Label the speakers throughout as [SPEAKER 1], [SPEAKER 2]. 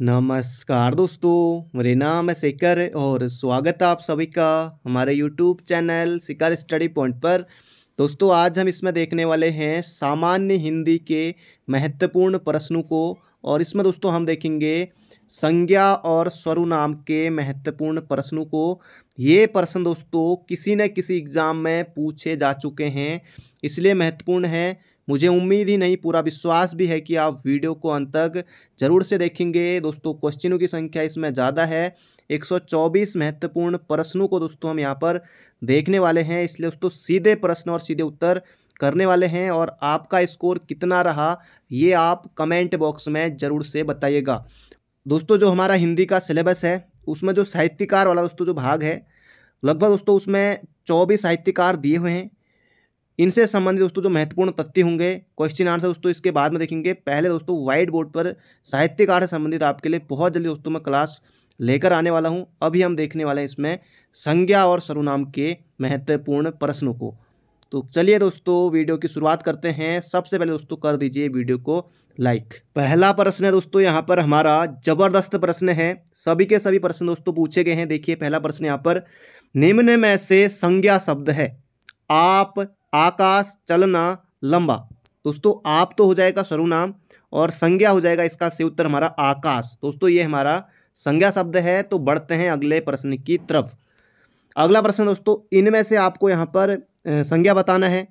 [SPEAKER 1] नमस्कार दोस्तों, मेरा नाम है शिखर और स्वागत है आप सभी का हमारे यूट्यूब चैनल शिखर स्टडी पॉइंट पर। दोस्तों, आज हम इसमें देखने वाले हैं सामान्य हिंदी के महत्वपूर्ण प्रश्नों को। और इसमें दोस्तों हम देखेंगे संज्ञा और सर्वनाम के महत्वपूर्ण प्रश्नों को। ये प्रश्न दोस्तों किसी न किसी एग्जाम में पूछे जा चुके हैं, इसलिए महत्वपूर्ण है। मुझे उम्मीद ही नहीं, पूरा विश्वास भी है कि आप वीडियो को अंत तक जरूर से देखेंगे। दोस्तों, क्वेश्चनों की संख्या इसमें ज़्यादा है, 124 महत्वपूर्ण प्रश्नों को दोस्तों हम यहाँ पर देखने वाले हैं। इसलिए दोस्तों सीधे प्रश्न और सीधे उत्तर करने वाले हैं। और आपका स्कोर कितना रहा ये आप कमेंट बॉक्स में ज़रूर से बताइएगा। दोस्तों, जो हमारा हिंदी का सिलेबस है उसमें जो साहित्यकार वाला दोस्तों जो भाग है, लगभग दोस्तों उसमें 24 साहित्यकार दिए हुए हैं। इनसे संबंधित दोस्तों जो महत्वपूर्ण तथ्य होंगे, क्वेश्चन आंसर दोस्तों इसके बाद में देखेंगे। पहले दोस्तों व्हाइट बोर्ड पर साहित्यकार से संबंधित आपके लिए बहुत जल्दी दोस्तों मैं क्लास लेकर आने वाला हूं। अभी हम देखने वाले हैं इसमें संज्ञा और सर्वनाम के महत्वपूर्ण प्रश्नों को। तो चलिए दोस्तों वीडियो की शुरुआत करते हैं। सबसे पहले दोस्तों कर दीजिए वीडियो को लाइक। पहला प्रश्न है दोस्तों यहाँ पर हमारा जबरदस्त प्रश्न है, सभी के सभी प्रश्न दोस्तों पूछे गए हैं। देखिए पहला प्रश्न यहाँ पर, निम्न में से संज्ञा शब्द है आप, आकाश, चलना, लंबा। दोस्तों आप तो हो जाएगा सर्वनाम और संज्ञा हो जाएगा इसका सही उत्तर हमारा आकाश। दोस्तों ये हमारा संज्ञा शब्द है। तो बढ़ते हैं अगले प्रश्न की तरफ। अगला प्रश्न दोस्तों, इनमें से आपको यहाँ पर संज्ञा बताना है।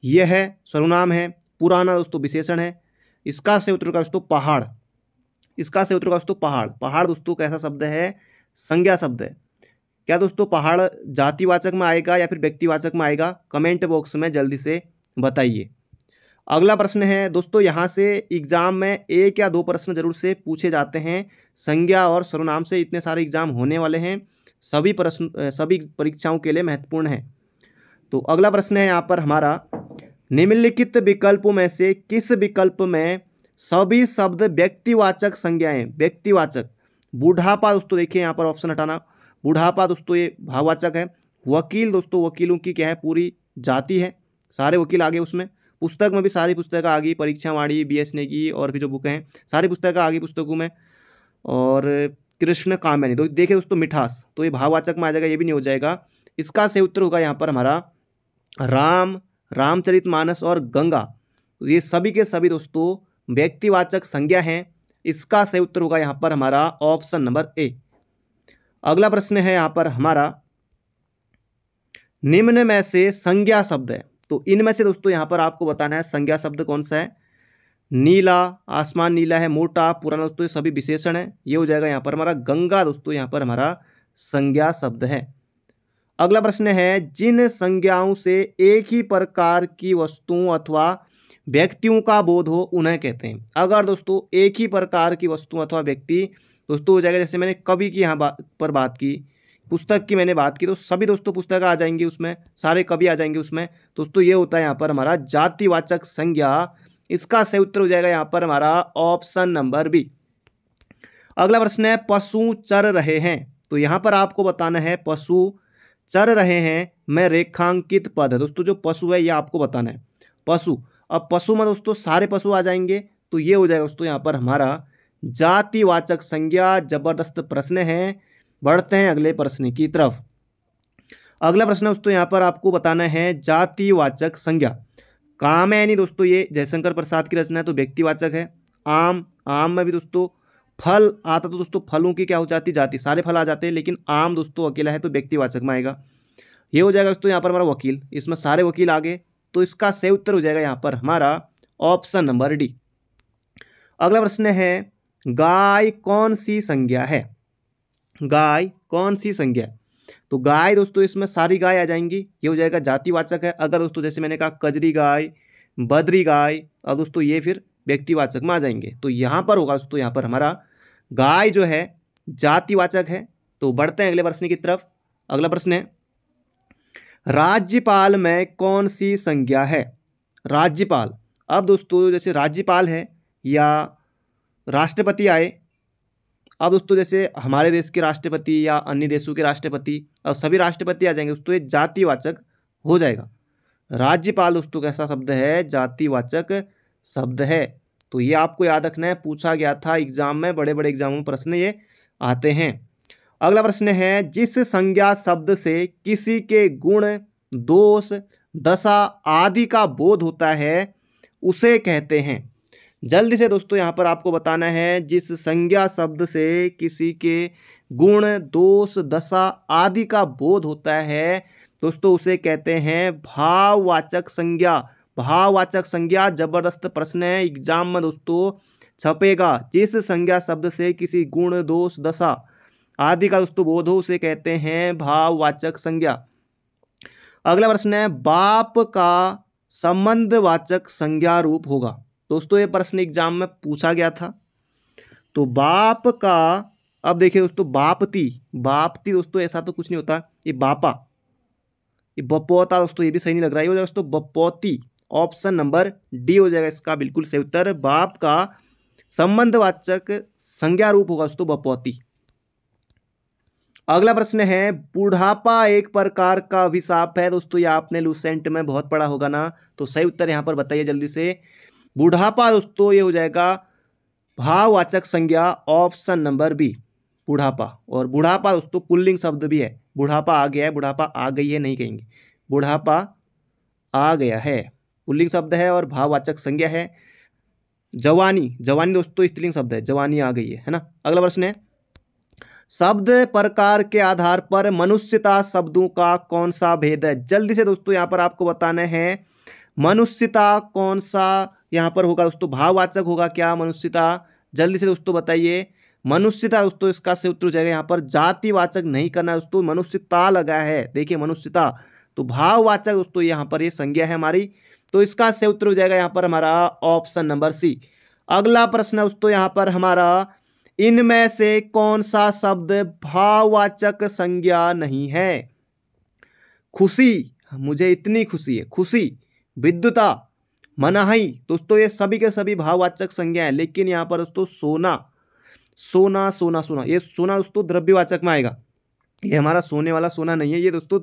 [SPEAKER 1] यह है सर्वनाम है, पुराना दोस्तों विशेषण है। इसका सही उत्तर का दोस्तों पहाड़। इसका सही उत्तर का दोस्तों पहाड़। पहाड़ दोस्तों कैसा शब्द है? संज्ञा शब्द है। क्या दोस्तों पहाड़ जातिवाचक में आएगा या फिर व्यक्तिवाचक में आएगा? कमेंट बॉक्स में जल्दी से बताइए। अगला प्रश्न है दोस्तों, यहाँ से एग्जाम में एक या दो प्रश्न जरूर से पूछे जाते हैं संज्ञा और सर्वनाम से। इतने सारे एग्जाम होने वाले हैं, सभी प्रश्न सभी परीक्षाओं के लिए महत्वपूर्ण है। तो अगला प्रश्न है यहाँ पर हमारा, निम्नलिखित विकल्पों में से किस विकल्प में सभी शब्द व्यक्तिवाचक संज्ञाएं? व्यक्तिवाचक। बुढ़ापा दोस्तों देखिए यहाँ पर ऑप्शन हटाना, बुढ़ापा दोस्तों ये भाववाचक है। वकील दोस्तों, वकीलों की क्या है? पूरी जाति है, सारे वकील आ गए उसमें। पुस्तक में भी सारी पुस्तकें आ गई, परीक्षावाणी, BS ने की और भी जो बुकें हैं सारी पुस्तकें आ गई पुस्तकों में। और कृष्ण काम्यानी तो देखिए दोस्तों मिठास, तो ये भाववाचक में आ जाएगा, ये भी नहीं हो जाएगा। इसका सही उत्तर होगा यहाँ पर हमारा राम, रामचरितमानस और गंगा। तो ये सभी के सभी दोस्तों व्यक्तिवाचक संज्ञा हैं। इसका सही उत्तर होगा यहाँ पर हमारा ऑप्शन नंबर ए। अगला प्रश्न है यहाँ पर हमारा, निम्न में से संज्ञा शब्द है। तो इनमें से दोस्तों यहाँ पर आपको बताना है संज्ञा शब्द कौन सा है। नीला, आसमान नीला है। मोटा, पुराना दोस्तों ये सभी विशेषण है, ये हो जाएगा यहाँ पर हमारा गंगा। दोस्तों यहाँ पर हमारा संज्ञा शब्द है। अगला प्रश्न है, जिन संज्ञाओं से एक ही प्रकार की वस्तुओं अथवा व्यक्तियों का बोध हो उन्हें कहते हैं। अगर दोस्तों एक ही प्रकार की वस्तु अथवा व्यक्ति दोस्तों हो जाएगा, जैसे मैंने कवि की यहाँ पर बात की, पुस्तक की मैंने बात की, तो सभी दोस्तों पुस्तक आ जाएंगी उसमें, सारे कवि आ जाएंगे उसमें। दोस्तों ये होता है यहाँ पर हमारा जातिवाचक संज्ञा। इसका सही उत्तर हो जाएगा यहाँ पर हमारा ऑप्शन नंबर बी। अगला प्रश्न है, पशु चर रहे हैं। तो यहाँ पर आपको बताना है पशु चर रहे हैं में रेखांकित पद है। दोस्तों जो पशु है ये आपको बताना है पशु। अब पशु में दोस्तों सारे पशु आ जाएंगे, तो ये हो जाएगा दोस्तों यहाँ पर हमारा जातिवाचक संज्ञा। जबरदस्त प्रश्न है। बढ़ते हैं अगले प्रश्न की तरफ। अगला प्रश्न दोस्तों यहाँ पर आपको बताना है जातिवाचक संज्ञा। कामयानी दोस्तों ये जयशंकर प्रसाद की रचना है, तो व्यक्तिवाचक है। आम, आम में भी दोस्तों फल आता, तो दोस्तों फलों की क्या हो जाती? जाति। सारे फल आ जाते हैं, लेकिन आम दोस्तों अकेला है तो व्यक्तिवाचक में आएगा। ये हो जाएगा दोस्तों यहाँ पर हमारा वकील। इसमें सारे वकील आ गए, तो इसका सही उत्तर हो जाएगा यहाँ पर हमारा ऑप्शन नंबर डी। अगला प्रश्न है, गाय कौन सी संज्ञा है? गाय कौन सी संज्ञा है? तो गाय दोस्तों इसमें सारी गाय आ जाएंगी, ये हो जाएगा जातिवाचक है। अगर दोस्तों जैसे मैंने कहा कजरी गाय, बद्री गाय, और दोस्तों ये फिर व्यक्तिवाचक में आ जाएंगे। तो यहाँ पर होगा दोस्तों यहाँ पर हमारा गाय जो है जातिवाचक है। तो बढ़ते हैं अगले प्रश्न की तरफ। अगला प्रश्न है, राज्यपाल में कौन सी संज्ञा है? राज्यपाल। अब दोस्तों जैसे राज्यपाल है या राष्ट्रपति आए, अब दोस्तों जैसे हमारे देश के राष्ट्रपति या अन्य देशों के राष्ट्रपति, और सभी राष्ट्रपति आ जाएंगे दोस्तों, ये जातिवाचक हो जाएगा। राज्यपाल दोस्तों कैसा शब्द है? जातिवाचक शब्द है। तो ये आपको याद रखना है, पूछा गया था एग्जाम में, बड़े बड़े एग्जामों में प्रश्न ये आते हैं। अगला प्रश्न है, जिस संज्ञा शब्द से किसी के गुण, दोष, दशा आदि का बोध होता है उसे कहते हैं। जल्दी से दोस्तों यहाँ पर आपको बताना है, जिस संज्ञा शब्द से किसी के गुण, दोष, दशा आदि का बोध होता है दोस्तों उसे कहते हैं भाववाचक संज्ञा। भाववाचक संज्ञा जबरदस्त प्रश्न है, एग्जाम में दोस्तों छपेगा। जिस संज्ञा शब्द से किसी गुण, दोष, दशा आदि का दोस्तों बोध हो उसे कहते हैं भाववाचक संज्ञा। अगला प्रश्न है, बाप का संबंधवाचक संज्ञा रूप होगा। दोस्तों ये प्रश्न एग्जाम में पूछा गया था। तो बाप का, अब देखिए दोस्तों, बापती, बापती दोस्तों ऐसा तो कुछ नहीं होता, ये बापा, ये बपोता दोस्तों, ये भी सही नहीं लग रहा है, ये हो जाएगा दोस्तों बपोती। ऑप्शन नंबर डी हो जाएगा इसका बिल्कुल सही उत्तर। बाप का संबंधवाचक संज्ञा रूप होगा दोस्तों बपोती। अगला प्रश्न है, बुढ़ापा एक प्रकार का अभिशाप है। दोस्तों ये आपने लूसेंट में बहुत पढ़ा होगा ना, तो सही उत्तर यहाँ पर बताइए जल्दी से। बुढ़ापा दोस्तों ये हो जाएगा भाववाचक संज्ञा, ऑप्शन नंबर बी बुढ़ापा। और बुढ़ापा दोस्तों पुल्लिंग शब्द भी है, बुढ़ापा आ गया है, बुढ़ापा आ गई है नहीं कहेंगे, बुढ़ापा आ गया है पुल्लिंग शब्द है और भाववाचक संज्ञा है। जवानी, जवानी दोस्तों स्त्रीलिंग शब्द है, जवानी आ गई है ना। अगला प्रश्न है, शब्द प्रकार के आधार पर मनुष्यता शब्दों का कौन सा भेद है। जल्दी से दोस्तों यहाँ पर आपको बताना है, मनुष्यता कौन सा यहाँ पर होगा दोस्तों, भाववाचक होगा क्या मनुष्यता, जल्दी से दोस्तों बताइए। मनुष्यता दोस्तों इसका से उत्तर हो जाएगा यहाँ पर जातिवाचक नहीं करना दोस्तों, मनुष्यता लगा है, देखिए मनुष्यता, तो भाववाचक दोस्तों यहाँ पर ये संज्ञा है हमारी, तो इसका से उत्तर हो जाएगा यहाँ पर हमारा ऑप्शन नंबर सी। अगला प्रश्न दोस्तों यहाँ पर हमारा, इनमें से कौन सा शब्द भाववाचक संज्ञा नहीं है। खुशी, मुझे इतनी खुशी है, खुशी, विद्युता, मनाही दोस्तों ये सभी के सभी भाववाचक संज्ञा है। लेकिन यहाँ पर दोस्तों सोना, सोना सोना सोना, ये सोना दोस्तों द्रव्यवाचक में आएगा, ये हमारा सोने वाला सोना नहीं है, ये दोस्तों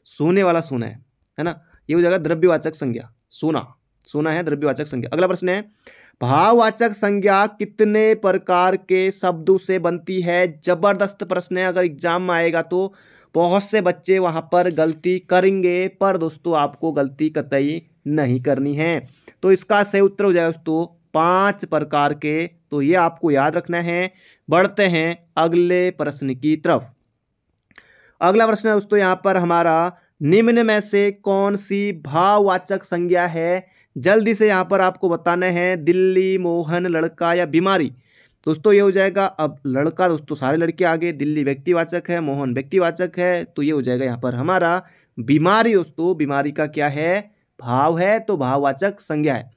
[SPEAKER 1] सोने वाला सोना है ना, ये हो जाएगा द्रव्यवाचक संज्ञा, सोना, सोना है द्रव्यवाचक संज्ञा। अगला प्रश्न है, भाववाचक संज्ञा कितने प्रकार के शब्दों से बनती है। जबरदस्त प्रश्न है, अगर एग्जाम में आएगा तो बहुत से बच्चे वहां पर गलती करेंगे, पर दोस्तों आपको गलती कतई नहीं करनी है। तो इसका सही उत्तर हो जाएगा दोस्तों 5 प्रकार के, तो ये आपको याद रखना है। बढ़ते हैं अगले प्रश्न की तरफ। अगला प्रश्न है दोस्तों यहाँ पर हमारा, निम्न में से कौन सी भाववाचक संज्ञा है। जल्दी से यहाँ पर आपको बताना है, दिल्ली, मोहन, लड़का या बीमारी। दोस्तों ये हो जाएगा, अब लड़का दोस्तों सारे लड़के आगे, दिल्ली व्यक्तिवाचक है, मोहन व्यक्तिवाचक है, तो ये हो जाएगा यहाँ पर हमारा बीमारी। दोस्तों बीमारी का क्या है, भाव है, तो भाववाचक संज्ञा है।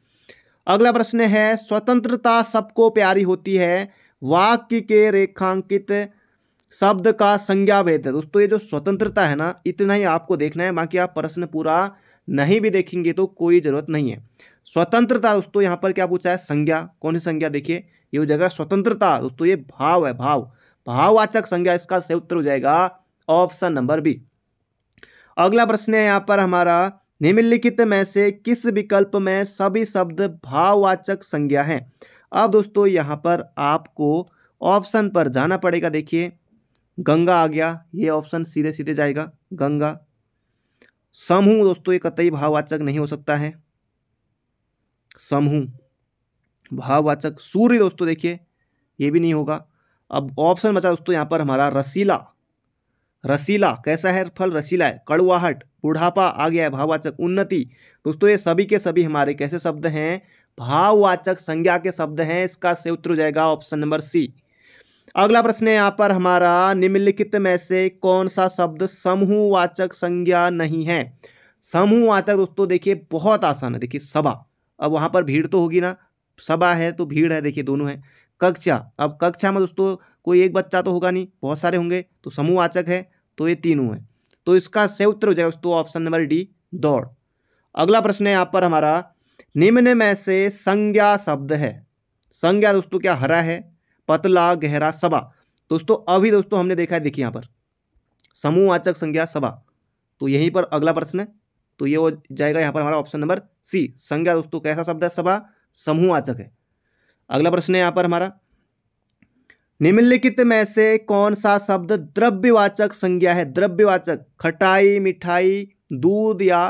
[SPEAKER 1] अगला प्रश्न है, स्वतंत्रता सबको प्यारी होती है, वाक्य के रेखांकित शब्द का संज्ञा भेद है। दोस्तों ये जो स्वतंत्रता है ना, इतना ही आपको देखना है, बाकी आप प्रश्न पूरा नहीं भी देखेंगे तो कोई जरूरत नहीं है। स्वतंत्रता दोस्तों यहाँ पर क्या पूछा है, संज्ञा, कौन सी संज्ञा, देखिए ये हो जाएगा स्वतंत्रता दोस्तों, ये भाव है, भाव, भाववाचक संज्ञा, इसका सही उत्तर हो जाएगा ऑप्शन नंबर बी। अगला प्रश्न है यहाँ पर हमारा, निम्नलिखित में से किस विकल्प में सभी शब्द भाववाचक संज्ञा हैं। अब दोस्तों यहाँ पर आपको ऑप्शन पर जाना पड़ेगा। देखिए गंगा आ गया, ये ऑप्शन सीधे सीधे जाएगा, गंगा। समूह दोस्तों ये कतई भाववाचक नहीं हो सकता है, समूह भाववाचक। सूर्य दोस्तों देखिए ये भी नहीं होगा। अब ऑप्शन बचा दोस्तों यहाँ पर हमारा रसीला, रसीला कैसा है फल, रसीला है। कड़वाहट, बुढ़ापा आ गया है भाववाचक। उन्नति दोस्तों ये सभी के सभी हमारे कैसे शब्द हैं, भाववाचक संज्ञा के शब्द हैं, इसका सही उत्तर हो जाएगा ऑप्शन नंबर सी। अगला प्रश्न है यहाँ पर हमारा, निम्नलिखित में से कौन सा शब्द समूहवाचक संज्ञा नहीं है। समूहवाचक दोस्तों देखिए बहुत आसान है, देखिए सभा, अब वहाँ पर भीड़ तो होगी ना, सभा है तो भीड़ है, देखिए दोनों है। कक्षा, अब कक्षा में दोस्तों कोई एक बच्चा तो होगा नहीं, बहुत सारे होंगे, तो समूहवाचक है, तो ये तीनों है, तो इसका सही उत्तर हो जाएगा दोस्तों ऑप्शन नंबर डी, दौड़। अगला प्रश्न है यहाँ पर हमारा, निम्न में से संज्ञा शब्द है। संज्ञा दोस्तों क्या, हरा है, पतला, गहरा, सभा। दोस्तों अभी दोस्तों हमने देखा है, देखिए यहाँ पर समूहवाचक संज्ञा सभा, तो यहीं पर अगला प्रश्न है, तो ये हो जाएगा यहाँ पर हमारा ऑप्शन नंबर सी। संज्ञा दोस्तों कैसा शब्द है, सभा, समूहवाचक है। अगला प्रश्न है यहाँ पर हमारा, निम्नलिखित में से कौन सा शब्द द्रव्यवाचक संज्ञा है? द्रव्यवाचक, खटाई, मिठाई, दूध या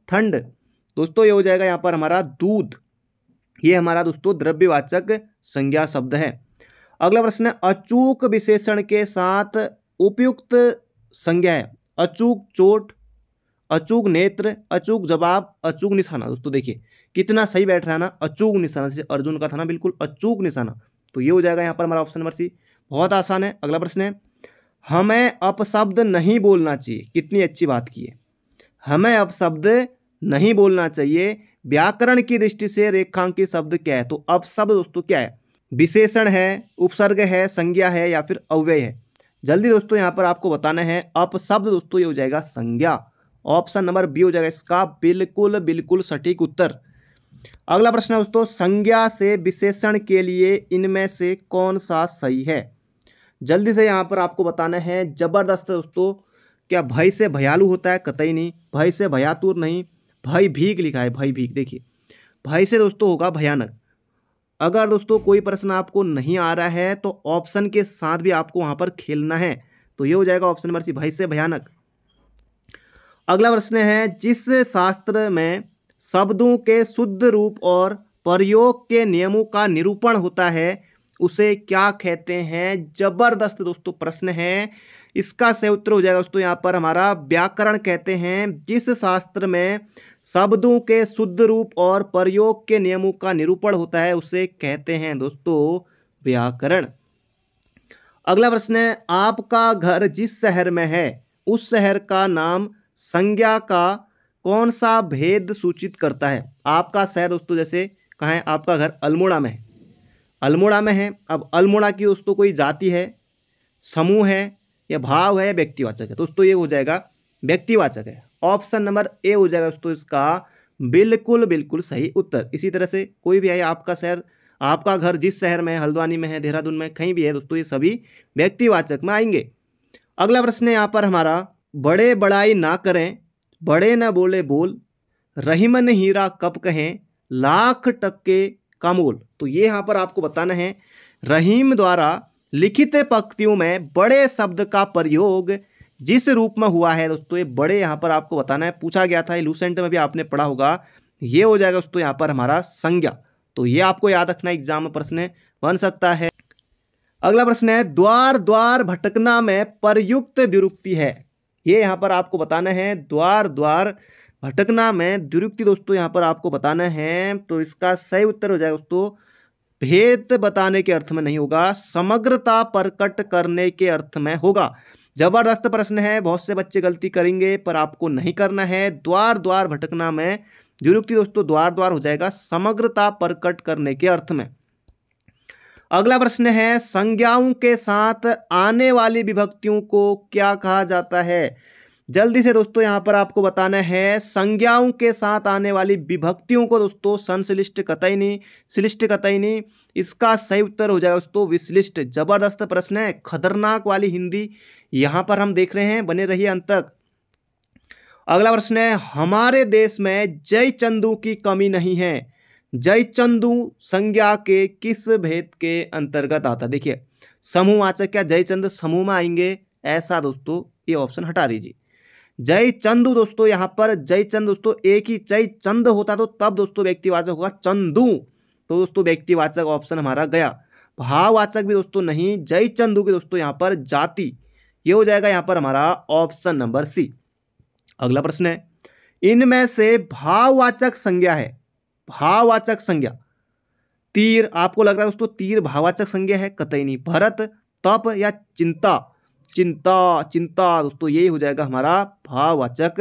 [SPEAKER 1] ठंड। दोस्तों ये हो जाएगा यहाँ पर हमारा दूध। ये हमारा दोस्तों द्रव्यवाचक संज्ञा शब्द है। अगला प्रश्न है, अचूक विशेषण के साथ उपयुक्त संज्ञा है। अचूक चोट, अचूक नेत्र, अचूक जवाब, अचूक निशाना। दोस्तों देखिए कितना सही बैठ रहा है ना, अचूक निशाना, जैसे अर्जुन का था ना, बिल्कुल अचूक निशाना। तो ये हो जाएगा यहाँ पर हमारा ऑप्शन नंबर सी। बहुत आसान है। अगला प्रश्न है, हमें अपशब्द नहीं बोलना चाहिए। कितनी अच्छी बात की है, हमें अपशब्द नहीं बोलना चाहिए। व्याकरण की दृष्टि से रेखांकित शब्द क्या है? तो अपशब्द दोस्तों क्या है? विशेषण है, उपसर्ग है, संज्ञा है या फिर अव्यय है? जल्दी दोस्तों यहाँ पर आपको बताना है। अपशब्द दोस्तों ये हो जाएगा संज्ञा। ऑप्शन नंबर बी हो जाएगा इसका बिल्कुल बिल्कुल सटीक उत्तर। अगला प्रश्न है दोस्तों, संज्ञा से विशेषण के लिए इनमें से कौन सा सही है? जल्दी से यहाँ पर आपको बताना है। जबरदस्त दोस्तों, क्या भय से भयालु होता है? कतई नहीं। भय से भयातुर नहीं, भय भीग लिखा है, भय भीग। देखिए भय से दोस्तों होगा भयानक। अगर दोस्तों कोई प्रश्न आपको नहीं आ रहा है तो ऑप्शन के साथ भी आपको वहां पर खेलना है। तो ये हो जाएगा ऑप्शन नंबर सी, भय से भयानक। अगला प्रश्न है, जिस शास्त्र में शब्दों के शुद्ध रूप और प्रयोग के नियमों का निरूपण होता है उसे क्या कहते हैं? जबरदस्त दोस्तों प्रश्न है। इसका सही उत्तर हो जाएगा दोस्तों यहाँ पर हमारा व्याकरण कहते हैं। जिस शास्त्र में शब्दों के शुद्ध रूप और प्रयोग के नियमों का निरूपण होता है उसे कहते हैं दोस्तों व्याकरण। अगला प्रश्न है, आपका घर जिस शहर में है उस शहर का नाम संज्ञा का कौन सा भेद सूचित करता है? आपका शहर दोस्तों जैसे कहाँ है? आपका घर अल्मोड़ा में है, अल्मोड़ा में है। अब अल्मोड़ा की दोस्तों कोई जाति है, समूह है या भाव है, व्यक्तिवाचक है? दोस्तों ये हो जाएगा व्यक्तिवाचक है। ऑप्शन नंबर ए हो जाएगा दोस्तों इसका बिल्कुल बिल्कुल सही उत्तर। इसी तरह से कोई भी है, आपका शहर, आपका घर जिस शहर में है, हल्द्वानी में है, देहरादून में, कहीं भी है दोस्तों, ये सभी व्यक्तिवाचक में आएंगे। अगला प्रश्न है यहाँ पर हमारा, बड़े बड़ाई ना करें, बड़े न बोले बोल, रहीमन हीरा कब कहें, लाख टक्के का मोल। तो ये यहाँ पर आपको बताना है, रहीम द्वारा लिखित पंक्तियों में बड़े शब्द का प्रयोग जिस रूप में हुआ है दोस्तों, ये बड़े यहाँ पर आपको बताना है। पूछा गया था, लूसेंट में भी आपने पढ़ा होगा। ये हो जाएगा दोस्तों यहाँ पर हमारा संज्ञा। तो ये आपको याद रखना, एग्जाम में प्रश्न बन सकता है। अगला प्रश्न है, द्वार द्वार भटकना में प्रयुक्त द्विरुक्ति है। ये यहाँ पर आपको बताना है। द्वार द्वार भटकना में द्विरुक्ति दोस्तों यहाँ पर आपको बताना है। तो इसका सही उत्तर हो जाएगा दोस्तों भेद बताने के अर्थ में नहीं होगा, समग्रता प्रकट करने के अर्थ में होगा। जबरदस्त प्रश्न है, बहुत से बच्चे गलती करेंगे पर आपको नहीं करना है। द्वार द्वार भटकना में द्विरुक्ति दोस्तों द्वार द्वार हो जाएगा समग्रता प्रकट करने के अर्थ में। अगला प्रश्न है, संज्ञाओं के साथ आने वाली विभक्तियों को क्या कहा जाता है? जल्दी से दोस्तों यहाँ पर आपको बताना है। संज्ञाओं के साथ आने वाली विभक्तियों को दोस्तों संश्लिष्ट कतई नहीं, श्लिष्ट कतई नहीं। इसका सही उत्तर हो जाएगा दोस्तों विश्लिष्ट। जबरदस्त प्रश्न है, खतरनाक वाली हिंदी यहाँ पर हम देख रहे हैं, बने रहिए अंत तक। अगला प्रश्न है, हमारे देश में जय चंदू की कमी नहीं है। जय चंदू संज्ञा के किस भेद के अंतर्गत आता? देखिए समूहवाचक, क्या जय चंद समूह में आएंगे? ऐसा दोस्तों ये ऑप्शन हटा दीजिए। जय चंदू दोस्तों यहाँ पर जय चंद दोस्तों एक ही जय चंद होता तो तब दोस्तों व्यक्तिवाचक होगा चंदू। तो दोस्तों व्यक्तिवाचक ऑप्शन हमारा गया। भाववाचक भी दोस्तों नहीं, जय चंदू की दोस्तों यहाँ पर जाति। ये हो जाएगा यहाँ पर हमारा ऑप्शन नंबर सी। अगला प्रश्न है, इनमें से भाववाचक संज्ञा है। भाववाचक संज्ञा तीर, आपको लग रहा है दोस्तों तीर भाववाचक संज्ञा है? कतई नहीं। भरत, तप या चिंता? चिंता, चिंता दोस्तों यही हो जाएगा हमारा भाववाचक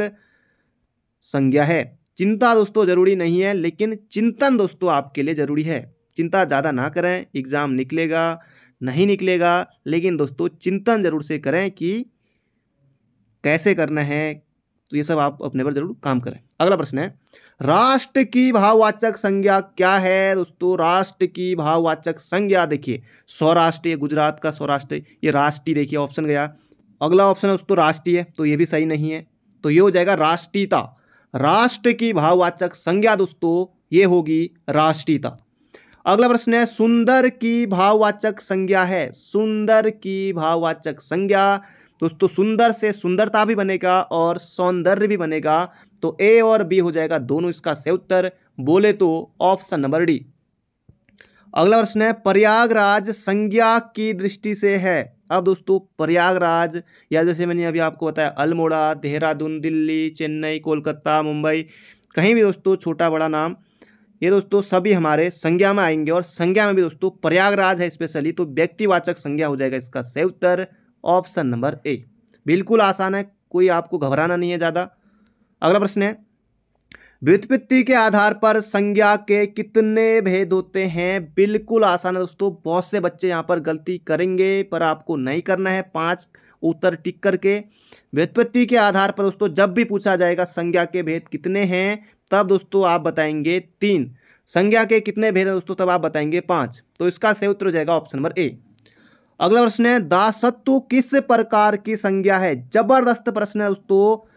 [SPEAKER 1] संज्ञा है। चिंता दोस्तों जरूरी नहीं है, लेकिन चिंतन दोस्तों आपके लिए जरूरी है। चिंता ज़्यादा ना करें, एग्जाम निकलेगा नहीं निकलेगा, लेकिन दोस्तों चिंतन जरूर से करें कि कैसे करना है। तो ये सब आप अपने पर जरूर काम करें। अगला प्रश्न है, राष्ट्र की भाववाचक संज्ञा क्या है? दोस्तों राष्ट्र की भाववाचक संज्ञा देखिए सौराष्ट्र, गुजरात का सौराष्ट्र, ये राष्ट्रीय देखिए ऑप्शन गया। अगला ऑप्शन है दोस्तों राष्ट्रीय, तो ये भी सही नहीं है। तो ये हो जाएगा राष्ट्रीयता। राष्ट्र की भाववाचक संज्ञा दोस्तों ये होगी राष्ट्रीयता। अगला प्रश्न है, सुंदर की भाववाचक संज्ञा है। सुंदर की भाववाचक संज्ञा दोस्तों, सुंदर से सुंदरता भी बनेगा और सौंदर्य भी बनेगा, तो ए और बी हो जाएगा दोनों इसका सही उत्तर। बोले तो ऑप्शन नंबर डी। अगला प्रश्न है, प्रयागराज संज्ञा की दृष्टि से है। अब दोस्तों प्रयागराज, या जैसे मैंने अभी आपको बताया अल्मोड़ा, देहरादून, दिल्ली, चेन्नई, कोलकाता, मुंबई, कहीं भी दोस्तों छोटा बड़ा नाम, ये दोस्तों सभी हमारे संज्ञा में आएंगे और संज्ञा में भी दोस्तों प्रयागराज है स्पेशली, तो व्यक्तिवाचक संज्ञा हो जाएगा इसका सही उत्तर ऑप्शन नंबर ए। बिल्कुल आसान है, कोई आपको घबराना नहीं है ज़्यादा। अगला प्रश्न है, व्युत्पत्ति के आधार पर संज्ञा के कितने भेद होते हैं। बिल्कुल आसान है दोस्तों, बहुत से बच्चे यहाँ पर गलती करेंगे पर आपको नहीं करना है। 5 उत्तर टिक करके व्युत्पत्ति के आधार पर दोस्तों जब भी पूछा जाएगा संज्ञा के भेद कितने हैं, तब दोस्तों आप बताएंगे 3। संज्ञा के कितने भेद हैं दोस्तों, तब आप बताएंगे 5। तो इसका सही उत्तर हो जाएगा ऑप्शन नंबर ए। अगला प्रश्न है, दासत्व किस प्रकार की संज्ञा है। जबरदस्त प्रश्न है दोस्तों,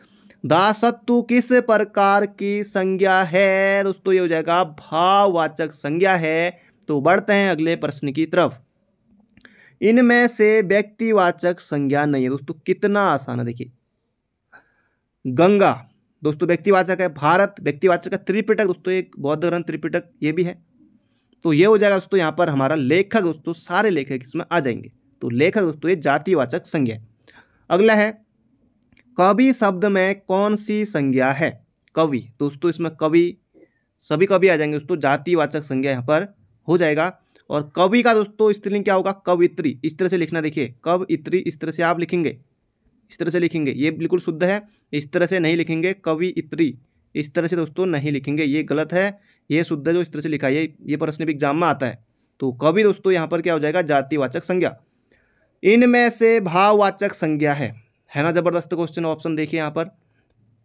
[SPEAKER 1] दासत्व किस प्रकार की संज्ञा है दोस्तों, ये हो जाएगा भाववाचक संज्ञा है। तो बढ़ते हैं अगले प्रश्न की तरफ। इनमें से व्यक्तिवाचक संज्ञा नहीं है दोस्तों, कितना आसान है देखिए। गंगा दोस्तों व्यक्तिवाचक है, भारत व्यक्तिवाचक है, त्रिपिटक दोस्तों एक बौद्ध ग्रंथ त्रिपिटक ये भी है। तो ये हो जाएगा दोस्तों यहाँ पर हमारा लेखक दोस्तों, सारे लेखक इसमें आ जाएंगे। तो लेखक दोस्तों ये जातिवाचक संज्ञा है। अगला है, कवि शब्द में कौन सी संज्ञा है। कवि दोस्तों, इसमें कवि सभी कवि आ जाएंगे दोस्तों, जातिवाचक संज्ञा यहाँ पर हो जाएगा। और कवि का दोस्तों स्त्रीलिंग क्या होगा, कवित्री। इस तरह से लिखना, देखिए कवित्री इस तरह से आप लिखेंगे, इस तरह से लिखेंगे, ये बिल्कुल शुद्ध है। इस तरह से नहीं लिखेंगे, कवित्री इस तरह से दोस्तों नहीं लिखेंगे, ये गलत है। ये शुद्ध है जो इस तरह से लिखा है, ये प्रश्न भी एग्जाम में आता है। तो कवि दोस्तों यहाँ पर क्या हो जाएगा, जातिवाचक संज्ञा। इनमें से भाववाचक संज्ञा है ना, जबरदस्त क्वेश्चन। ऑप्शन देखिए यहाँ पर,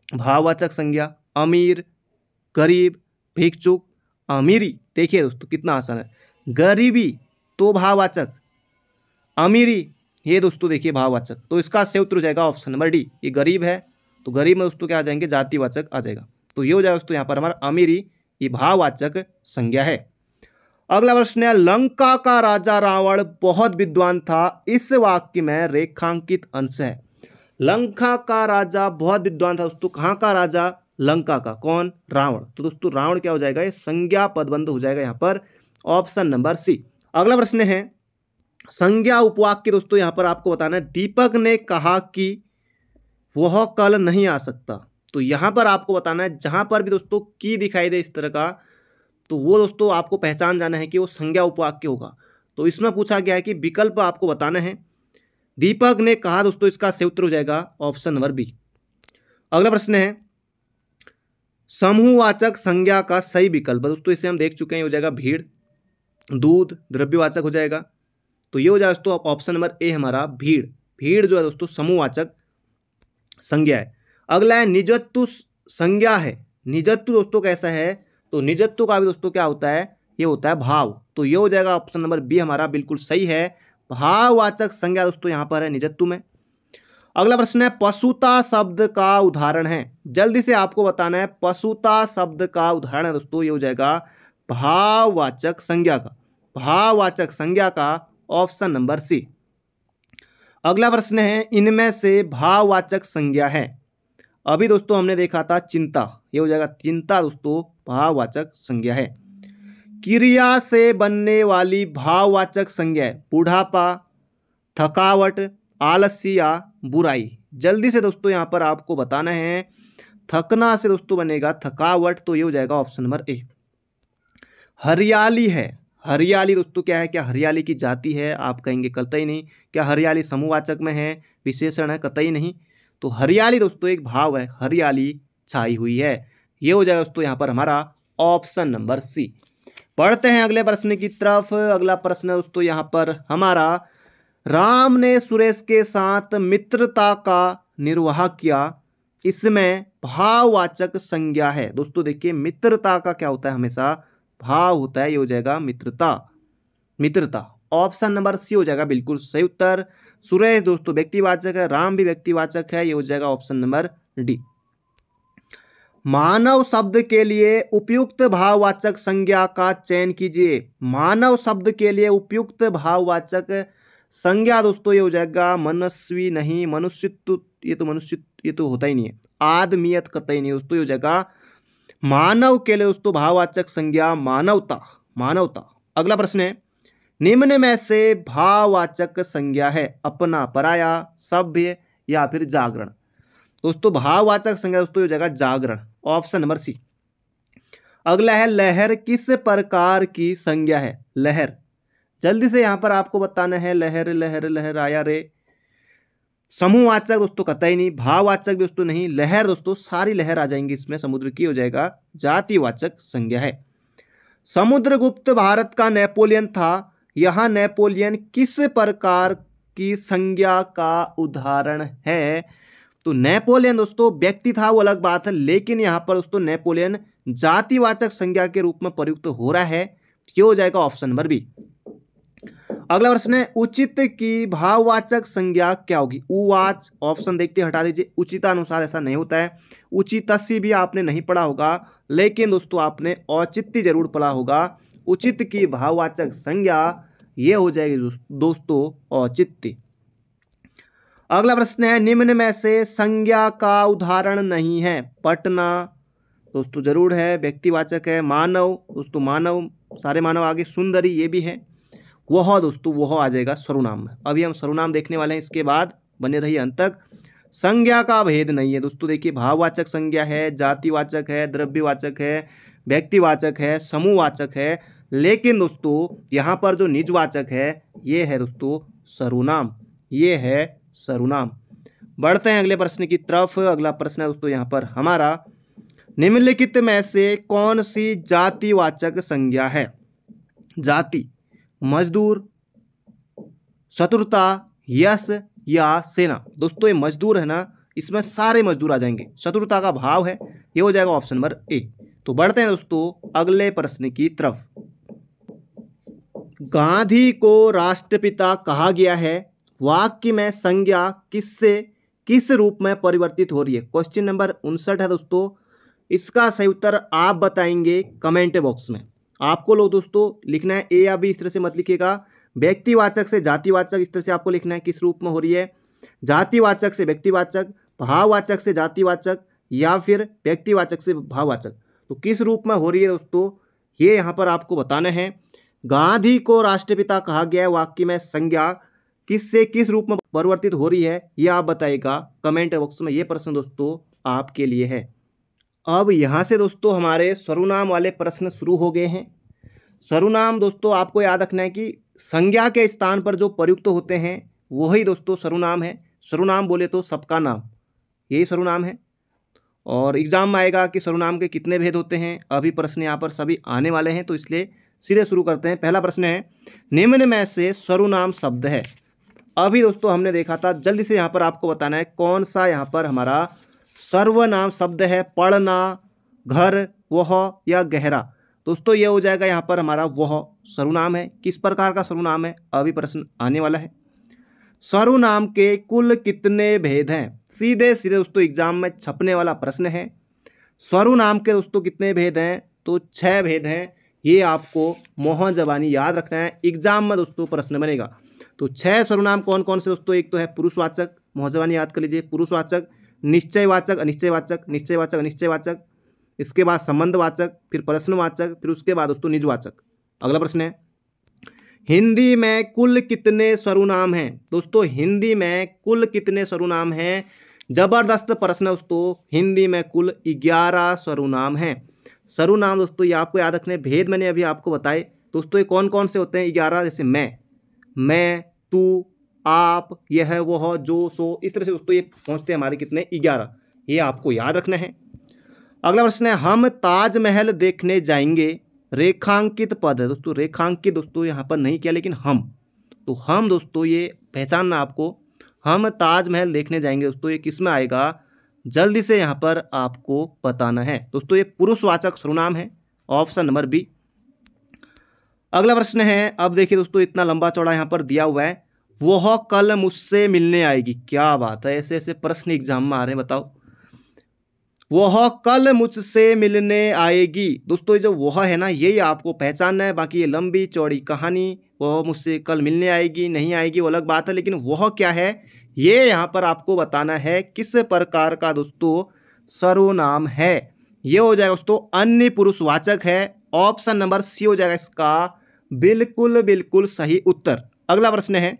[SPEAKER 1] भाववाचक संज्ञा अमीर, गरीब, भिक्षुक, अमीरी। देखिए दोस्तों कितना आसान है, गरीबी तो भाववाचक, अमीरी ये दोस्तों देखिए भाववाचक। तो इसका सही उत्तर हो जाएगा ऑप्शन नंबर डी। ये गरीब है तो गरीब में दोस्तों क्या आ जाएंगे, जातिवाचक आ जाएगा। तो ये हो जाएगा दोस्तों यहाँ पर हमारा अमीरी, ये भाववाचक संज्ञा है। अगला प्रश्न है, लंका का राजा रावण बहुत विद्वान था, इस वाक्य में रेखांकित अंश है। लंका का राजा बहुत विद्वान था दोस्तों, कहाँ का राजा, लंका का। कौन, रावण। तो दोस्तों रावण क्या हो जाएगा, ये संज्ञा पदबंध हो जाएगा यहाँ पर ऑप्शन नंबर सी। अगला प्रश्न है, संज्ञा उपवाक्य दोस्तों यहाँ पर आपको बताना है। दीपक ने कहा कि वह कल नहीं आ सकता। तो यहाँ पर आपको बताना है, जहाँ पर भी दोस्तों की दिखाई दे इस तरह का, तो वो दोस्तों आपको पहचान जाना है कि वो संज्ञा उपवाक्य होगा। तो इसमें पूछा गया है कि विकल्प आपको बताना है। दीपक ने कहा दोस्तों, इसका सही उत्तर हो जाएगा ऑप्शन नंबर बी। अगला प्रश्न है, समूहवाचक संज्ञा का सही विकल्प दोस्तों, इसे हम देख चुके हैं, हो जाएगा भीड़, दूध द्रव्यवाचक हो जाएगा। तो ये हो जाएगा दोस्तों ऑप्शन नंबर ए हमारा भीड़। भीड़ जो है दोस्तों समूहवाचक संज्ञा है। अगला है, निजत्व संज्ञा है। निजत्व दोस्तों कैसा है, तो निजत्व का भी दोस्तों क्या होता है, ये होता है भाव। तो ये हो जाएगा ऑप्शन नंबर बी हमारा बिल्कुल सही है, भाववाचक संज्ञा दोस्तों यहाँ पर है निजत्व में। अगला प्रश्न है, पशुता शब्द का उदाहरण है। जल्दी से आपको बताना है, पशुता शब्द का उदाहरण है दोस्तों, ये हो जाएगा भाववाचक संज्ञा का, भाववाचक संज्ञा का ऑप्शन नंबर सी। अगला प्रश्न है, इनमें से भाववाचक संज्ञा है। अभी दोस्तों हमने देखा था चिंता, ये हो जाएगा चिंता दोस्तों भाववाचक संज्ञा है। क्रिया से बनने वाली भाववाचक संज्ञा है बुढ़ापा, थकावट, आलस्य या बुराई। जल्दी से दोस्तों यहाँ पर आपको बताना है, थकना से दोस्तों बनेगा थकावट, तो ये हो जाएगा ऑप्शन नंबर ए। हरियाली है, हरियाली दोस्तों क्या है, क्या हरियाली की जाति है, आप कहेंगे कतई नहीं। क्या हरियाली समूहवाचक में है, विशेषण है, कतई नहीं। तो हरियाली दोस्तों एक भाव है, हरियाली छाई हुई है। ये हो जाएगा दोस्तों यहाँ पर हमारा ऑप्शन नंबर सी। पढ़ते हैं अगले प्रश्न की तरफ। अगला प्रश्न दोस्तों यहाँ पर हमारा, राम ने सुरेश के साथ मित्रता का निर्वाह किया, इसमें भाववाचक संज्ञा है। दोस्तों देखिए मित्रता का क्या होता है, हमेशा भाव होता है, ये हो जाएगा मित्रता, मित्रता। ऑप्शन नंबर सी हो जाएगा बिल्कुल सही उत्तर। सुरेश दोस्तों व्यक्तिवाचक है, राम भी व्यक्तिवाचक है, ये हो जाएगा ऑप्शन नंबर डी। मानव शब्द के लिए उपयुक्त भाववाचक संज्ञा का चयन कीजिए। मानव शब्द के लिए उपयुक्त भाववाचक संज्ञा दोस्तों ये हो जाएगा मनस्वी नहीं, मनुष्यत्व, ये तो होता ही नहीं है, आदमियत कतई नहीं दोस्तों, ये हो जाएगा मानव के लिए दोस्तों भाववाचक संज्ञा मानवता, मानवता। अगला प्रश्न है, निम्न में से भाववाचक संज्ञा है अपना, पराया, सभ्य या फिर जागरण। दोस्तों भाववाचक संज्ञा दोस्तों हो जाएगा जागरण, ऑप्शन नंबर सी। अगला है लहर किस प्रकार की संज्ञा है। लहर, जल्दी से यहां पर आपको बताना है, लहर लहर लहर आया रे। समूहवाचक दोस्तों कतई नहीं, भाववाचक दोस्तों नहीं, लहर दोस्तों सारी लहर आ जाएंगी इसमें, समुद्र की हो जाएगा जातिवाचक संज्ञा है। समुद्रगुप्त भारत का नेपोलियन था, यहां नेपोलियन किस प्रकार की संज्ञा का उदाहरण है। तो नेपोलियन दोस्तों व्यक्ति था वो अलग बात है, लेकिन यहां पर दोस्तों नेपोलियन जातिवाचक संज्ञा के रूप में प्रयुक्त हो रहा है, ये हो जाएगा ऑप्शन नंबर बी। अगला प्रश्न है, उचित की भाववाचक संज्ञा क्या होगी। उवाच, ऑप्शन देखते हटा दीजिए, उचितानुसार ऐसा नहीं होता है। उचितस्य भी आपने नहीं पढ़ा होगा, लेकिन दोस्तों आपने औचित्य जरूर पढ़ा होगा। उचित की भाववाचक संज्ञा ये हो जाएगी दोस्तों औचित्य। अगला प्रश्न है, निम्न में से संज्ञा का उदाहरण नहीं है। पटना दोस्तों जरूर है, व्यक्तिवाचक है। मानव दोस्तों मानव, सारे मानव आगे। सुंदरी ये भी है। वह दोस्तों वह आ जाएगा सर्वनाम में। अभी हम सर्वनाम देखने वाले हैं, इसके बाद बने रहिए अंत तक। संज्ञा का भेद नहीं है दोस्तों, देखिए भाववाचक संज्ञा है, जातिवाचक है, द्रव्यवाचक है, व्यक्तिवाचक है, समूहवाचक है, लेकिन दोस्तों यहाँ पर जो निजवाचक है ये है दोस्तों सर्वनाम, ये है सर्वनाम। बढ़ते हैं अगले प्रश्न की तरफ। अगला प्रश्न है दोस्तों यहाँ पर हमारा, निम्नलिखित में से कौन सी जातिवाचक संज्ञा है। जाति, मजदूर, चतुरता, यश या सेना। दोस्तों ये मजदूर है ना, इसमें सारे मजदूर आ जाएंगे। चतुरता का भाव है, ये हो जाएगा ऑप्शन नंबर ए। तो बढ़ते हैं दोस्तों अगले प्रश्न की तरफ। गांधी को राष्ट्रपिता कहा गया है, वाक्य में संज्ञा किससे किस रूप में परिवर्तित हो रही है। क्वेश्चन नंबर 59 है दोस्तों, इसका सही उत्तर आप बताएंगे कमेंट बॉक्स में। आपको लोग दोस्तों लिखना है ए या बी, इस तरह से मत लिखिएगा। व्यक्तिवाचक से जातिवाचक इस तरह से आपको लिखना है किस रूप में हो रही है, जातिवाचक से व्यक्तिवाचक, भाववाचक से जातिवाचक या फिर व्यक्तिवाचक से भाववाचक, तो किस रूप में हो रही है दोस्तों ये यहाँ पर आपको बताना है। गांधी को राष्ट्रपिता कहा गया है, वाक्य में संज्ञा किससे किस रूप में परिवर्तित हो रही है ये आप बताइएगा कमेंट बॉक्स में। ये प्रश्न दोस्तों आपके लिए है। अब यहाँ से दोस्तों हमारे सर्वनाम वाले प्रश्न शुरू हो गए हैं। सर्वनाम दोस्तों आपको याद रखना है कि संज्ञा के स्थान पर जो प्रयुक्त होते हैं वही दोस्तों सर्वनाम है। सर्वनाम बोले तो सबका नाम, यही सर्वनाम है। और एग्जाम में आएगा कि सर्वनाम के कितने भेद होते हैं। अभी प्रश्न यहाँ पर सभी आने वाले हैं, तो इसलिए सीधे शुरू करते हैं। पहला प्रश्न है, निम्न में से सर्वनाम शब्द है। अभी दोस्तों हमने देखा था, जल्दी से यहाँ पर आपको बताना है कौन सा यहाँ पर हमारा सर्वनाम शब्द है। पढ़ना, घर, वह या गहरा। दोस्तों ये हो जाएगा यहाँ पर हमारा वह सर्वनाम है। किस प्रकार का सर्वनाम है अभी प्रश्न आने वाला है। सर्वनाम के कुल कितने भेद हैं। सीधे सीधे दोस्तों एग्जाम में छपने वाला प्रश्न है। सर्वनाम के दोस्तों कितने भेद हैं, तो 6 भेद हैं। ये आपको मोहन जबानी याद रखना है, एग्जाम में दोस्तों प्रश्न बनेगा। तो 6 सर्वनाम कौन कौन से दोस्तों, एक तो है पुरुषवाचक, मोहन जबानी याद कर लीजिए, पुरुषवाचक, निश्चयवाचक, अनिश्चयवाचक, निश्चयवाचक, अनिश्चयवाचक, इसके बाद संबंधवाचक, फिर प्रश्नवाचक, फिर उसके बाद दोस्तों निजवाचक। अगला प्रश्न है, हिंदी में कुल कितने सर्वनाम हैं। दोस्तों हिंदी में कुल कितने सर्वनाम हैं, जबरदस्त प्रश्न दोस्तों। हिंदी में कुल 11 सर्वनाम हैं। सर्वनाम दोस्तों ये आपको याद रखने, भेद मैंने अभी आपको बताए दोस्तों। ये कौन कौन से होते हैं 11, जैसे मैं, तू, आप, यह, वह, जो, सो, इस तरह से दोस्तों ये पहुंचते हैं हमारे कितने 11। ये आपको याद रखना है। अगला प्रश्न है, हम ताजमहल देखने जाएंगे। रेखांकित पद है दोस्तों, रेखांकित दोस्तों यहाँ पर नहीं किया, लेकिन हम, तो हम दोस्तों ये पहचानना आपको। हम ताजमहल देखने जाएंगे दोस्तों, ये किस में आएगा, जल्दी से यहाँ पर आपको बताना है दोस्तों। ये पुरुषवाचक सर्वनाम है, ऑप्शन नंबर बी। अगला प्रश्न है, अब देखिए दोस्तों इतना लंबा चौड़ा यहाँ पर दिया हुआ है, वह कल मुझसे मिलने आएगी। क्या बात है, ऐसे ऐसे प्रश्न एग्जाम में आ रहे हैं, बताओ। वह कल मुझसे मिलने आएगी। दोस्तों ये जो वह है ना, यही आपको पहचानना है। बाकी ये लंबी चौड़ी कहानी, वह मुझसे कल मिलने आएगी नहीं आएगी वो अलग बात है, लेकिन वह क्या है ये यहाँ पर आपको बताना है किस प्रकार का दोस्तों सर्वनाम है। ये हो जाएगा दोस्तों अन्य पुरुषवाचक है। ऑप्शन नंबर सी हो जाएगा इसका बिल्कुल बिल्कुल सही उत्तर। अगला प्रश्न है,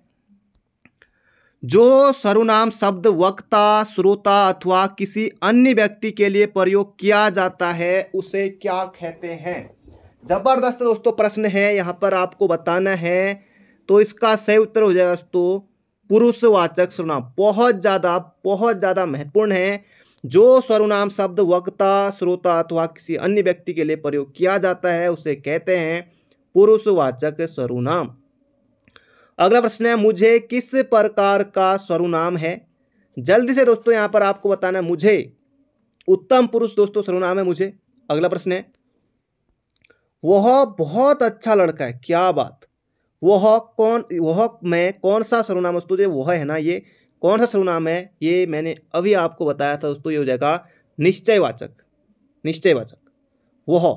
[SPEAKER 1] जो सर्वनाम शब्द वक्ता, श्रोता अथवा किसी अन्य व्यक्ति के लिए प्रयोग किया जाता है उसे क्या कहते हैं। जबरदस्त दोस्तों प्रश्न है, यहाँ पर आपको बताना है। तो इसका सही उत्तर हो जाएगा दोस्तों पुरुषवाचक सर्वनाम। बहुत ज़्यादा महत्वपूर्ण है। जो सर्वनाम शब्द वक्ता, श्रोता अथवा किसी अन्य व्यक्ति के लिए प्रयोग किया जाता है उसे कहते हैं पुरुषवाचक सर्वनाम। अगला प्रश्न है, मुझे किस प्रकार का सर्वनाम है। जल्दी से दोस्तों यहाँ पर आपको बताना है। मुझे उत्तम पुरुष दोस्तों सर्वनाम है मुझे। अगला प्रश्न है, वह बहुत अच्छा लड़का है। क्या बात। वह मैं कौन सा सर्वनाम दोस्तों, जो वह है ना ये कौन सा सर्वनाम है, ये मैंने अभी आपको बताया था दोस्तों। ये हो जाएगा निश्चयवाचक। वह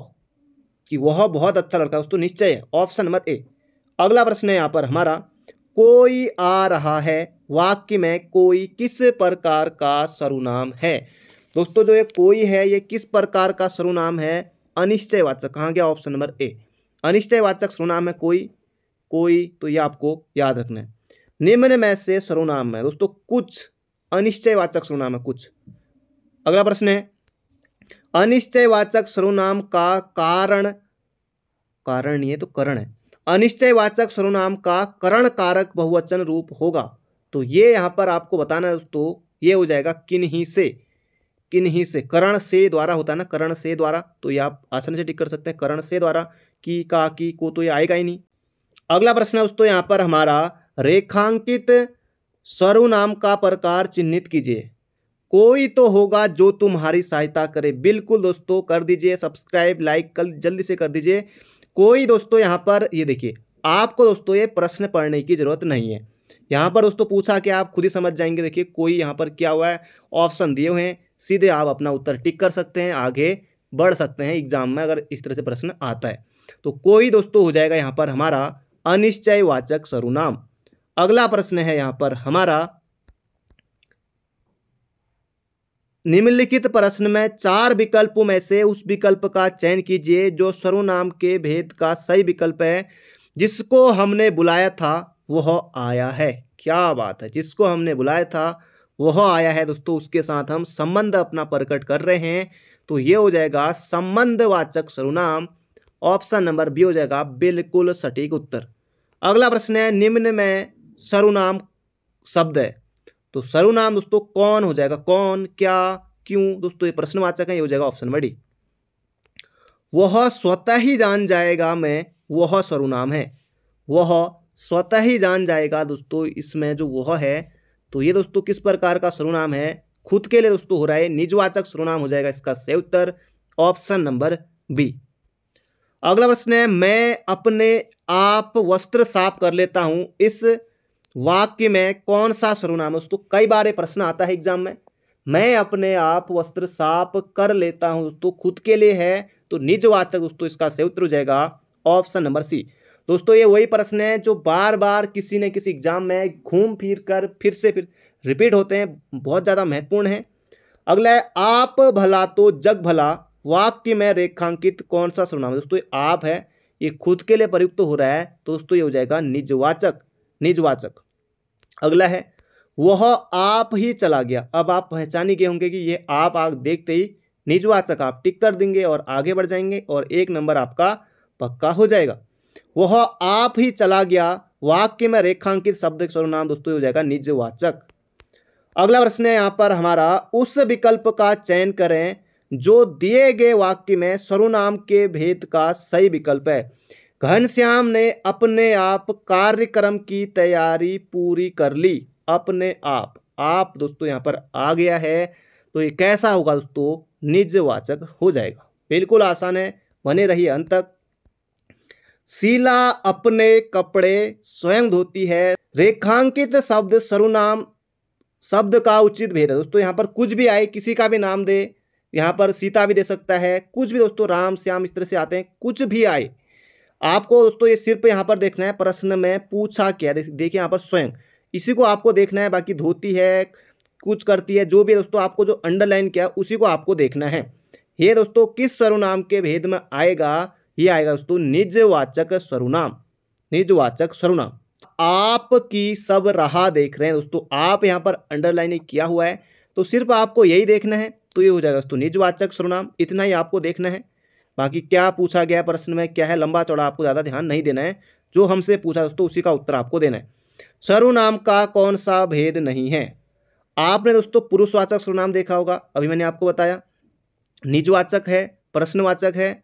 [SPEAKER 1] कि वह बहुत अच्छा लड़का है दोस्तों, निश्चय है, ऑप्शन नंबर ए। अगला प्रश्न है यहाँ पर हमारा, कोई आ रहा है वाक्य में कोई किस प्रकार का सर्वनाम है। दोस्तों जो ये कोई है ये किस प्रकार का सर्वनाम है, अनिश्चयवाचक। कहाँ गया, ऑप्शन नंबर ए। अनिश्चयवाचक सर्वनाम है कोई। तो ये आपको याद रखना है। निम्न में से सर्वनाम है दोस्तों कुछ, अनिश्चयवाचक सर्वनाम है कुछ। अगला प्रश्न है, अनिश्चयवाचक सर्वनाम का कारण नहीं है तो करण है। अनिश्चयवाचक सर्वनाम का करण कारक बहुवचन रूप होगा। तो ये यहाँ पर आपको बताना है दोस्तों, ये हो जाएगा किन्हीं से। करण से द्वारा होता है ना, करण से द्वारा। तो ये आप आसानी से टिक कर सकते हैं, करण से द्वारा। की, का, की, को तो ये आएगा ही नहीं। अगला प्रश्न है दोस्तों यहाँ पर हमारा, रेखांकित सर्वनाम का प्रकार चिन्हित कीजिए। कोई तो होगा जो तुम्हारी सहायता करे। बिल्कुल दोस्तों कर दीजिए सब्सक्राइब, लाइक कल जल्दी से कर दीजिए। कोई दोस्तों यहाँ पर ये देखिए, आपको दोस्तों ये प्रश्न पढ़ने की जरूरत नहीं है। यहाँ पर दोस्तों पूछा कि आप खुद ही समझ जाएंगे। देखिए कोई यहाँ पर क्या हुआ है, ऑप्शन दिए हुए हैं, सीधे आप अपना उत्तर टिक कर सकते हैं, आगे बढ़ सकते हैं एग्जाम में अगर इस तरह से प्रश्न आता है। तो कोई दोस्तों हो जाएगा यहाँ पर हमारा अनिश्चयवाचक सर्वनाम। अगला प्रश्न है यहाँ पर हमारा, निम्नलिखित प्रश्न में 4 विकल्पों में से उस विकल्प का चयन कीजिए जो सर्वनाम के भेद का सही विकल्प है। जिसको हमने बुलाया था वह आया है। क्या बात है, जिसको हमने बुलाया था वह आया है दोस्तों, उसके साथ हम संबंध अपना प्रकट कर रहे हैं। तो ये हो जाएगा संबंधवाचक सर्वनाम। ऑप्शन नंबर बी हो जाएगा बिल्कुल सटीक उत्तर। अगला प्रश्न है, निम्न में सर्वनाम शब्द है। तो सर्वनाम दोस्तों कौन हो जाएगा, कौन, क्या, क्यों। दोस्तों ये प्रश्नवाचक है, ये हो जाएगा ऑप्शन नंबर डी। वह स्वतः ही जान जाएगा मैं, वह सर्वनाम है। वह स्वतः ही जान जाएगा दोस्तों, इसमें जो वह है तो ये दोस्तों किस प्रकार का सर्वनाम है, खुद के लिए दोस्तों हो रहा है, निजवाचक सर्वनाम हो जाएगा इसका सही उत्तर, ऑप्शन नंबर बी। अगला प्रश्न है, मैं अपने आप वस्त्र साफ कर लेता हूं। इस वाक्य में कौन सा सर्वनाम है दोस्तों। कई बार ये प्रश्न आता है एग्जाम में, मैं अपने आप वस्त्र साफ कर लेता हूं दोस्तों, खुद के लिए है तो निजवाचक दोस्तों इसका सही उत्तर हो जाएगा ऑप्शन नंबर सी। दोस्तों ये वही प्रश्न है जो बार बार किसी न किसी एग्जाम में घूम फिर कर फिर रिपीट होते हैं, बहुत ज़्यादा महत्वपूर्ण है। अगला है, आप भला तो जग भला। वाक्य में रेखांकित कौन सा सर्वनाम है दोस्तों। आप है, ये खुद के लिए प्रयुक्त हो रहा है तो दोस्तों ये हो जाएगा निजवाचक। अगला है, वह आप ही चला गया। अब आप पहचान ही गए होंगे कि ये आप देखते ही निजवाचक आप टिक कर देंगे और आगे बढ़ जाएंगे और 1 नंबर आपका पक्का हो जाएगा। वह आप ही चला गया, वाक्य में रेखांकित शब्द सर्वनाम दोस्तों हो जाएगा निजवाचक। अगला प्रश्न है यहाँ पर हमारा, उस विकल्प का चयन करें जो दिए गए वाक्य में सर्वनाम के भेद का सही विकल्प है। घनश्याम ने अपने आप कार्यक्रम की तैयारी पूरी कर ली। अपने आप दोस्तों यहाँ पर आ गया है तो ये कैसा होगा दोस्तों, निजवाचक हो जाएगा। बिल्कुल आसान है, बने रहिए अंत तक। शीला अपने कपड़े स्वयं धोती है। रेखांकित शब्द सर्वनाम शब्द का उचित भेद है दोस्तों। यहाँ पर कुछ भी आए, किसी का भी नाम दे, यहाँ पर सीता भी दे सकता है, कुछ भी दोस्तों, राम श्याम इस तरह से आते हैं, कुछ भी आए। आपको दोस्तों ये सिर्फ यहाँ पर देखना है प्रश्न में पूछा क्या है। देखिए यहाँ पर स्वयं, इसी को आपको देखना है। बाकी धोती है, कुछ करती है, जो भी है दोस्तों, आपको जो अंडरलाइन किया उसी को आपको देखना है। ये दोस्तों किस सर्वनाम के भेद में आएगा? ये आएगा दोस्तों निजवाचक सर्वनाम। निजवाचक सर्वनाम। आपकी सब राह देख रहे हैं दोस्तों, आप यहाँ पर अंडरलाइन किया हुआ है, तो सिर्फ आपको यही देखना है, तो ये हो जाएगा दोस्तों निजवाचक सर्वनाम। इतना ही आपको देखना है। बाकी क्या पूछा गया प्रश्न में क्या है, लंबा चौड़ा आपको ज़्यादा ध्यान नहीं देना है। जो हमसे पूछा दोस्तों उसी का उत्तर आपको देना है। सर्वनाम का कौन सा भेद नहीं है? आपने दोस्तों पुरुषवाचक सर्वनाम देखा होगा, अभी मैंने आपको बताया। निजवाचक है, प्रश्नवाचक है।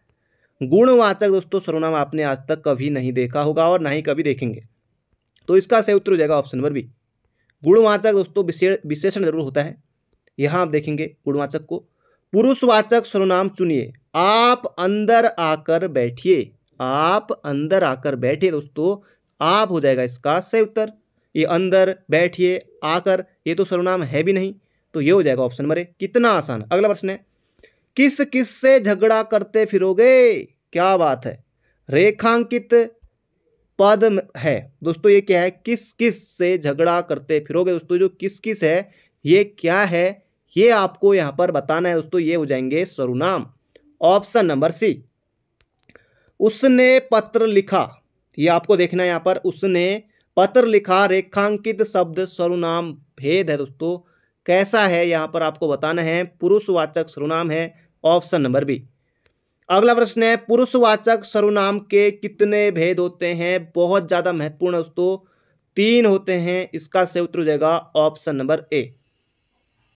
[SPEAKER 1] गुणवाचक दोस्तों सर्वनाम आपने आज तक कभी नहीं देखा होगा और ना ही कभी देखेंगे, तो इसका सही उत्तर हो जाएगा ऑप्शन नंबर बी। गुणवाचक दोस्तों विशेषण जरूर होता है, यहाँ आप देखेंगे गुणवाचक को। पुरुषवाचक सर्वनाम चुनिए। आप अंदर आकर बैठिए। आप अंदर आकर बैठिए दोस्तों, आप हो जाएगा इसका सही उत्तर। ये अंदर, बैठिए, आकर, ये तो सर्वनाम है भी नहीं, तो ये हो जाएगा ऑप्शन नंबर ए। कितना आसान। अगला प्रश्न है, किस किस से झगड़ा करते फिरोगे? क्या बात है, रेखांकित पद है दोस्तों। ये क्या है? किस किस से झगड़ा करते फिरोगे। दोस्तों जो किस किस है ये क्या है, ये आपको यहां पर बताना है दोस्तों। ये हो जाएंगे सर्वनाम। Option number C. उसने पत्र लिखा, ये आपको देखना है यहां पर। उसने पत्र लिखा, रेखांकित शब्द सर्वनाम भेद है दोस्तों। कैसा है यहां पर आपको बताना है। पुरुषवाचक सर्वनाम है, ऑप्शन नंबर बी। अगला प्रश्न है, पुरुषवाचक सर्वनाम के कितने भेद होते हैं? बहुत ज्यादा महत्वपूर्ण दोस्तों, 3 होते हैं। इसका सही उत्तर हो जाएगा ऑप्शन नंबर ए।